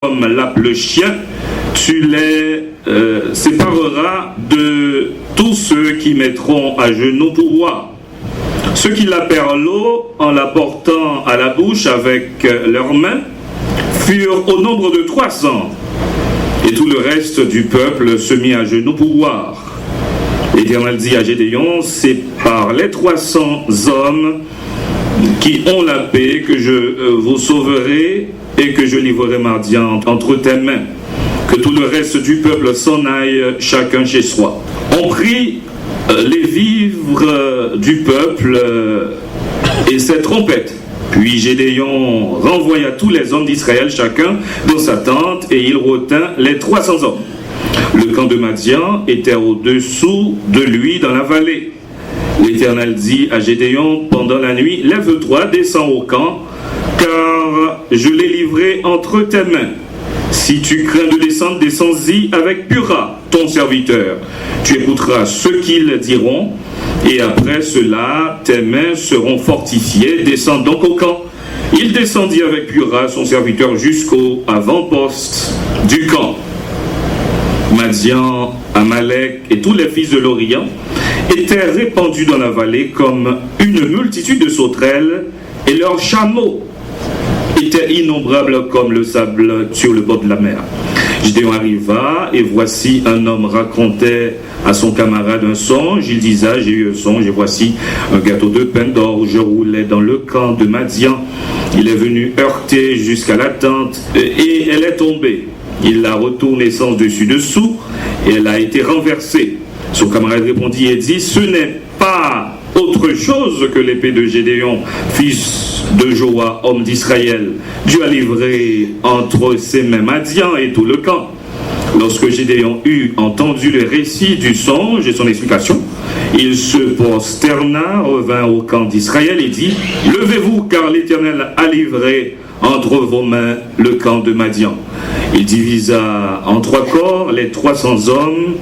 comme le chien, tu les sépareras de tous ceux qui mettront à genoux pour boire. Ceux qui lapèrent l'eau en la portant à la bouche avec leurs mains furent au nombre de 300, et tout le reste du peuple se mit à genoux pour boire. L'Éternel dit à Gédéon: c'est par les 300 hommes qui ont la paix que je vous sauverai et que je livrerai Madian entre tes mains, que tout le reste du peuple s'en aille chacun chez soi. On prit les vivres du peuple et ses trompettes. Puis Gédéon renvoya tous les hommes d'Israël chacun dans sa tente, et il retint les 300 hommes. Le camp de Madian était au-dessous de lui dans la vallée. L'Éternel dit à Gédéon pendant la nuit: lève-toi, descends au camp, car je l'ai livré entre tes mains. Si tu crains de descendre, descends-y avec Pura, ton serviteur. Tu écouteras ce qu'ils diront, et après cela, tes mains seront fortifiées. Descends donc au camp. Il descendit avec Pura, son serviteur, jusqu'au avant-poste du camp. Madian, Amalek et tous les fils de l'Orient étaient répandus dans la vallée comme une multitude de sauterelles, et leurs chameaux étaient innombrables comme le sable sur le bord de la mer. Gédéon arriva, et voici un homme racontait à son camarade un songe. Il disait: j'ai eu un songe, et voici un gâteau de pain d'orge roulait dans le camp de Madian. Il est venu heurter jusqu'à la tente, et elle est tombée. Il l'a retournée sens dessus-dessous, et elle a été renversée. Son camarade répondit et dit: ce n'est pas autre chose que l'épée de Gédéon, fils de Joa, homme d'Israël. Dieu a livré entre ses mains Madian et tout le camp. Lorsque Gédéon eut entendu le récit du songe et son explication, il se prosterna, revint au camp d'Israël et dit: levez-vous, car l'Éternel a livré entre vos mains le camp de Madian. Il divisa en 3 corps les 300 hommes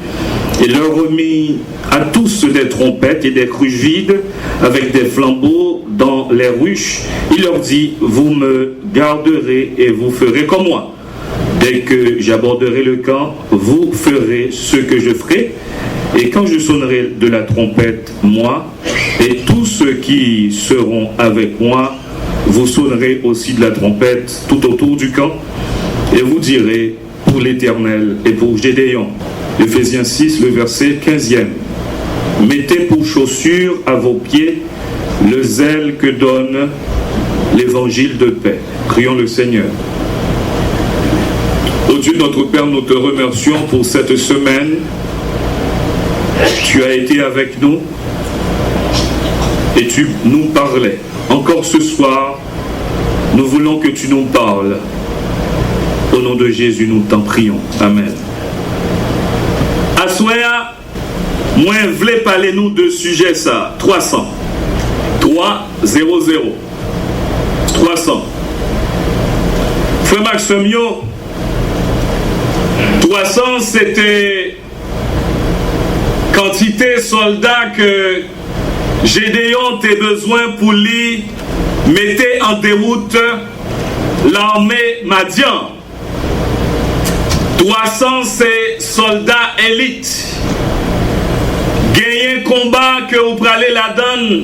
et leur remit à tous des trompettes et des cruches vides avec des flambeaux dans les ruches. Il leur dit: vous me garderez et vous ferez comme moi. Dès que j'aborderai le camp, vous ferez ce que je ferai, et quand je sonnerai de la trompette, moi et tous ceux qui seront avec moi, vous sonnerez aussi de la trompette tout autour du camp, et vous direz: pour l'Éternel et pour Gédéon. Éphésiens 6, le verset 15e. Mettez pour chaussure à vos pieds le zèle que donne l'évangile de paix. Prions le Seigneur. Ô Dieu notre Père, nous te remercions pour cette semaine. Tu as été avec nous et tu nous parlais. Encore ce soir, nous voulons que tu nous parles. Au nom de Jésus, nous t'en prions. Amen. Assoya, moi, voulais parler nous de sujet ça. 300. 300. 300. Frère Maximio, 300, c'était quantité soldats que Gédéon a besoin pour lui mettre en déroute l'armée Madian. 300, c'est soldats élites. Gagner combat que vous prenez la donne,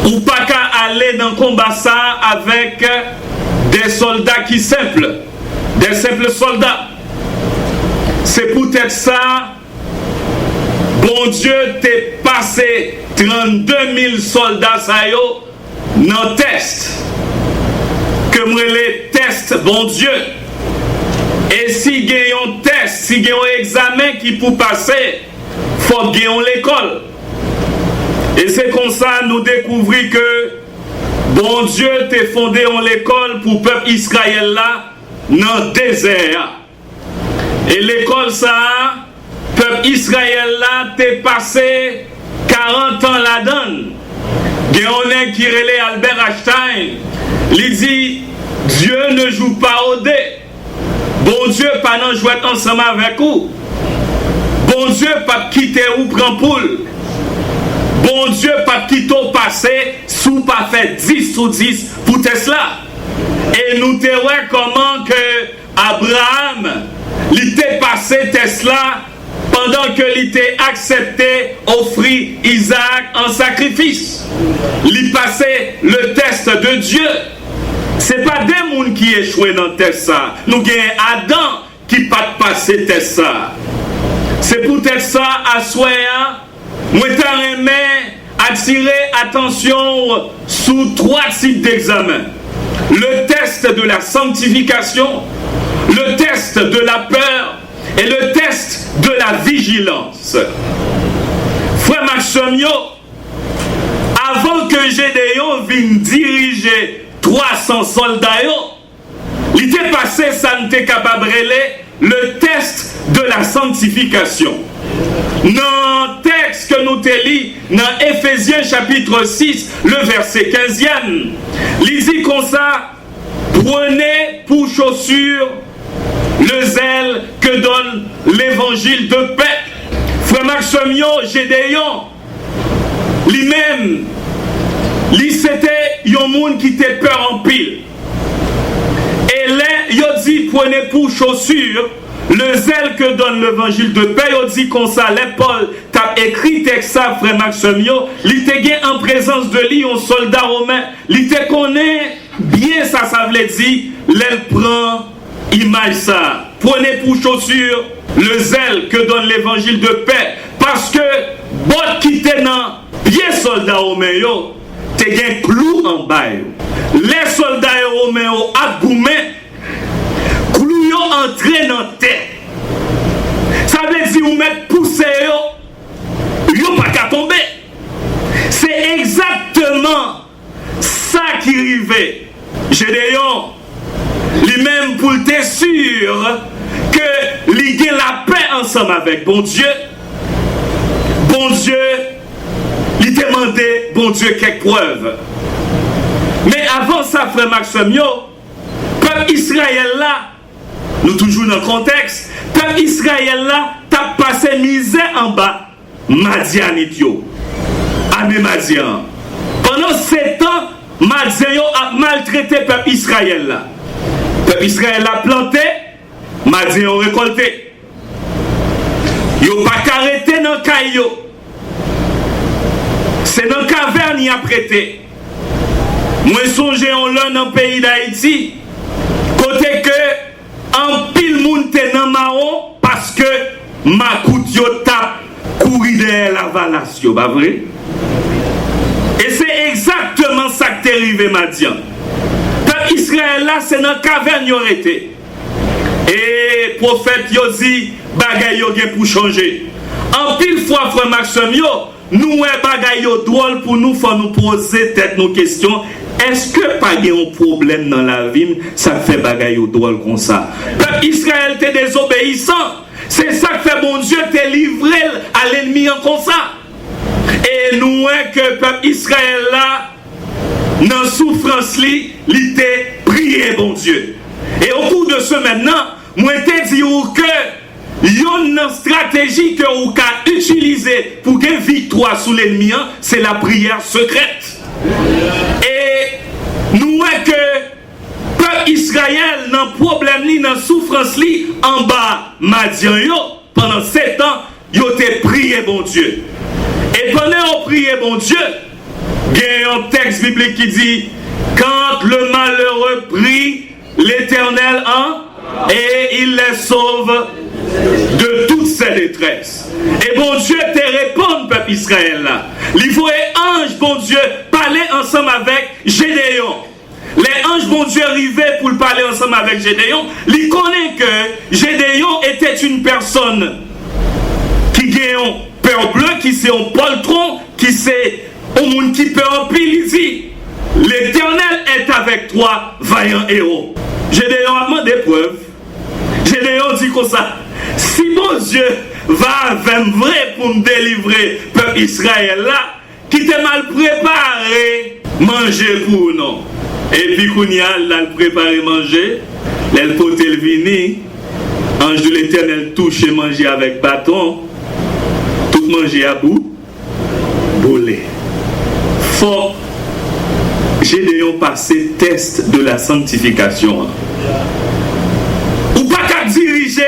ou pas qu'à aller dans le combat ça avec des soldats qui simples, des simples soldats. C'est peut-être ça, bon Dieu t'est passé 32 000 soldats ça yo dans test, que moi les tests, bon Dieu. Et si il y a un test, si il y a un examen qui peut passer, il faut qu'il y ait l'école. Et c'est comme ça nous découvrons que bon Dieu t'a fondé en l'école pour le peuple Israël là, dans le désert. Et l'école ça, peuple Israël là, t'es passé 40 ans là-dedans. Il y a un qui relève Albert Einstein, il dit: Dieu ne joue pas au dé. Bon Dieu pas non jouer ensemble avec vous. Bon Dieu pas quitter ou prendre poule. Bon Dieu pas quitter au passé sous pas fait 10 sur 10 pour Tesla. Et nous te voyons comment que Abraham, il était passé Tesla pendant que il était accepté offrir Isaac en sacrifice. Il passait le test de Dieu. Ce n'est pas des gens qui échouent dans le test ça. Nous avons Adam qui n'a pas passé test ça. C'est peut-être ça à soya. Moi, je attirer attention sous 3 types d'examens. Le test de la sanctification, le test de la peur et le test de la vigilance. Frère Maximio, avant que Gédéon vienne diriger 300 soldats, il était passé, ça n'était capable de le test de la sanctification. Dans le texte que nous te lis, dans Éphésiens chapitre 6, le verset 15e, il dit comme ça, prenez pour chaussure le zèle que donne l'évangile de paix. Frère Maximio, Gédéon, lui-même, c'était un monde qui était peur en pile. Et là, il dit, prenez pour chaussure le zèle que donne l'évangile de paix. Il dit comme ça, Paul t'a écrit texte ça, frère Maximio, il était en présence de lui, un soldat romain, il te connaît bien ça veut dire, il prend image ça. Prenez pour chaussure le zèle que donne l'évangile de paix, parce que bot qui était dans pied soldat romain, te gen clou en bas. Les soldats romains a goumé, clou yo entré dans tête. Ça veut dire ou mettre poussé yo pas qu'à tomber. C'est exactement ça qui arrivait. Gédéon, lui-même pour être sûr que il gagne la paix ensemble avec bon Dieu. Bon Dieu, il demandait, bon Dieu, quelques preuves. Mais avant ça, frère Maximio, peuple Israël là, nous toujours dans le contexte, peuple Israël là, t'as passé misère en bas, Madianitio, Amé Madian. Pendant 7 ans, Madian a maltraité peuple Israël là. Peuple Israël a planté, Madian a récolté. Yo pas arrêté dans le caillou. C'est dans la caverne qu'il a prêté. Moi, songe en l'un dans le pays d'Haïti, côté que en pile moun te nan marron parce que ma kout yo tap courir derrière la valasse, pas vrai? Et c'est exactement ça qui est arrivé, Madian. Peuple Israël là, c'est dans la caverne qu'il a été. Et prophète yo dit, bagay yo gen pour changer. En pile fois, frère Maximio, nous, bagay yo drôle pour nous, faut nous poser tête nos questions. Est-ce que pas y a un problème dans la vie, ça fait bagay yo drôle comme ça? Peuple Israël t'es désobéissant. C'est ça que fait bon Dieu t'es livré à l'ennemi en comme ça. Et nous, que peuple Israël là, dans souffrance li, il t'est prié bon Dieu. Et au cours de ce maintenant, moi t'ai dit que une stratégie que vous pouvez utiliser pour gagner victoire sur l'ennemi, c'est la prière secrète. Et nous voyons que peuple Israël n'a problème ni n'a souffrance li en bas Madian yo pendant 7 ans, yo te prié bon Dieu. Et pendant qu'on prié bon Dieu, il y a un texte biblique qui dit quand le malheureux prie l'Éternel et il les sauve de toutes ses détresses. Et bon Dieu te répond, peuple Israël là. Il faut un ange, bon Dieu, parler ensemble avec Gédéon. Les anges, bon Dieu, arrivaient pour parler ensemble avec Gédéon. Il connaît que Gédéon était une personne qui gagne un peur bleu, qui c'est un poltron, qui c'est un monde qui peut en pile. Il dit l'Éternel est avec toi, vaillant héros. Gédéon a demandé preuve. Gédéon dit comme ça. Si mon Dieu va avec vrai pour me délivrer, peuple Israël là, qui t'est mal préparé, manger pour nous. Et puis qu'on y a, là, le préparé manger, elle peut le venir, ange de l'Éternel touche et manger avec bâton, tout manger à bout, bolé. Faut Gédéon passé test de la sanctification. Ou pas qu'à diriger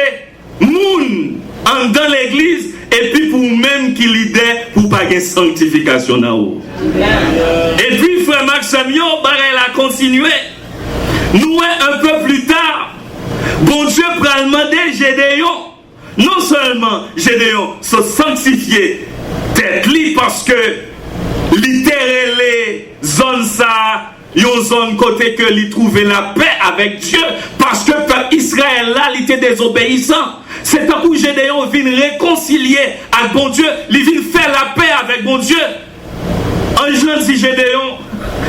moun dans l'église et puis pour même qui l'idée pour pas de sanctification dans haut. Et puis frère Maxime a continué. Nous un peu plus tard, bon Dieu va demander Gédéon, non seulement Gédéon se sanctifier tête li parce que littéralement les zones ça une zone côté que lui trouver la paix avec Dieu parce que peuple Israël là il était désobéissant. C'est un coup Gédéon vient réconcilier avec bon Dieu, il vient faire la paix avec bon Dieu. En jeune dit Gédéon,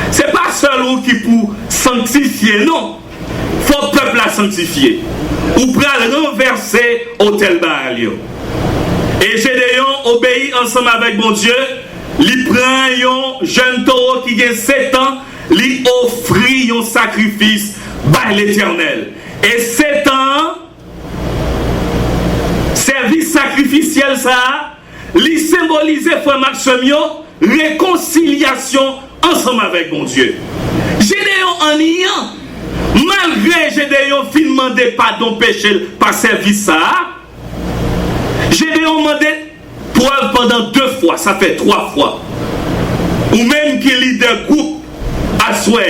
c'est pas seul ou qui pour sanctifier, non. Faut peuple la sanctifier. Ou pour renverser hôtel Baal. Et Gédéon obéit ensemble avec bon Dieu. Il prend un jeune taureau qui a 7 ans, il offre un sacrifice par l'Éternel. Et 7 ans, service sacrificiel ça, il symbolisait frère Maxime, réconciliation ensemble avec bon Dieu. Gédéon en ayant, malgré Gédéon fin demandé pardon péché par service ça, Gédéon demandé preuve pendant 2 fois, ça fait 3 fois. Ou même qu'il y ait des groupes à soir.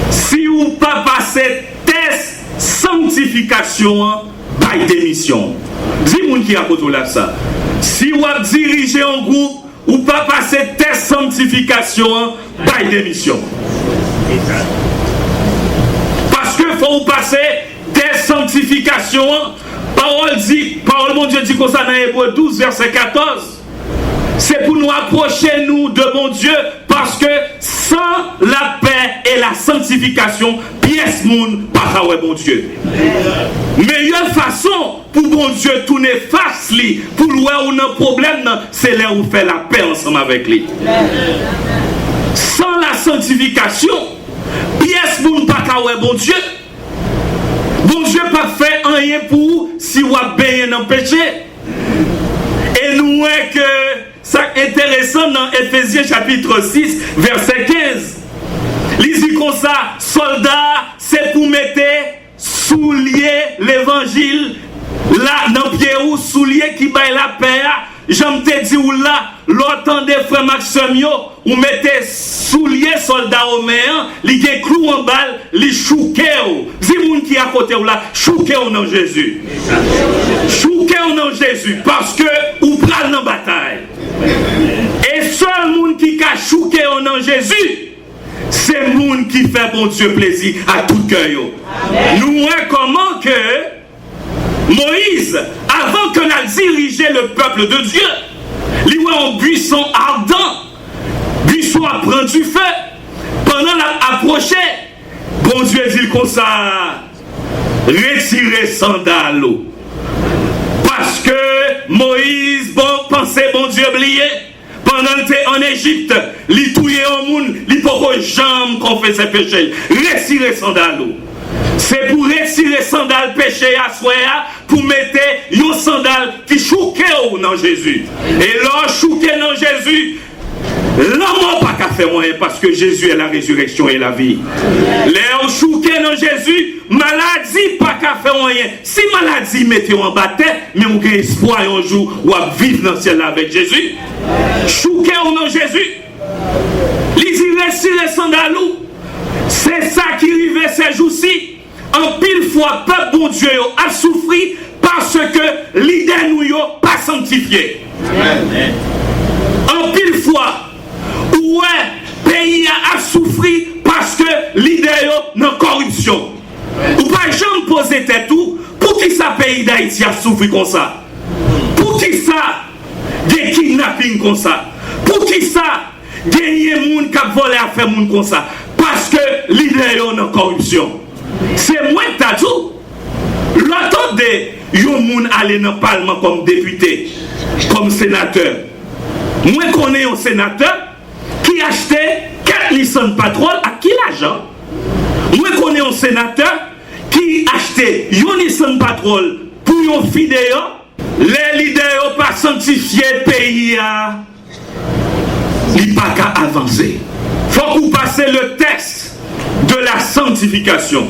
Si vous pas passé test sanctification, by démission. Dis-moi qui a côté là ça. Si vous dirigez un groupe ou pas passer test sanctification, by démission. Parce que faut passer test sanctification. Parole mon Dieu dit comme ça dans Hébreux 12 verset 14. C'est pour nous approcher nous de mon Dieu parce que sans la paix et la sanctification, pièce moun pas bon Dieu. Meilleure façon pour bon Dieu tourner face li pour voir où un problème c'est là où fait la paix ensemble avec lui. Sans la sanctification, pièce moun pas bon Dieu. Bon Dieu pas fait rien pour si vous avez bien dans le péché. Et nous voyons que c'est intéressant dans Éphésiens chapitre 6, verset 15. Il dit comme ça, soldats, c'est pour mettre soulier l'évangile là dans pied ou soulier qui baille la paix. J'aime te dire ou là, l'autant des frères Maxime, ou mettez soulier soldat au main, li gen clou en balle, li chouke ou. Dis-moi qui à côté ou là, chouke ou non Jésus. Chouke ou non Jésus, parce que ou pral dans bataille. Et seul monde qui a chouke ou non Jésus, c'est monde qui fait bon Dieu plaisir à tout cœur. Nous voyons comment que Moïse, avant que n'a dirigé le peuple de Dieu, il y a un buisson ardent, buisson a pris du feu, pendant l'approcher, bon Dieu dit comme ça, retirez sandales. Parce que Moïse, bon, pensait bon Dieu oublié, pendant qu'il était en Égypte, il touillait au monde, il ne jamais confesser péché, retirez sandales. C'est pour retirer sandales péché à soi, pour mettre un sandal qui chouque dans Jésus. Et là, chouque dans Jésus, l'homme n'a pas qu'à faire moyen parce que Jésus est la résurrection et la vie. Les chouque dans Jésus, maladie pas qu'à faire moyen. Si maladie mettez en bataille, mais on a espoir un jour ou à vivre dans le ciel avec Jésus. Chouque dans Jésus. Les retirer sandales, c'est ça qui arrive ces jours-ci. En pile fois, peuple bon Dieu a souffert parce que l'idée nous n'a pas sanctifié. Amen. En pile fois, ouais, pays a souffert parce que l'idée n'a pas corruption. Ou pas jamais poser tête tout, pour qui ça pays d'Haïti a souffert comme ça? Pour qui ça des kidnapping comme ça? Pour qui ça gagner moun qui a volé à faire moun comme ça? Parce que l'idée n'a pas corruption. C'est moi qui t'ai dit. L'autre de yon moun aller dans le Parlement comme député, comme sénateur. Moi connais un sénateur qui achetait 4 licences pétrole à qui l'argent? Moi connais un sénateur qui achetait une licence pétrole pour une vidéo. Les leaders n'ont pas sanctifié le pays. il n'y a pas qu'à avancer. Il faut que vous passez le test de la sanctification.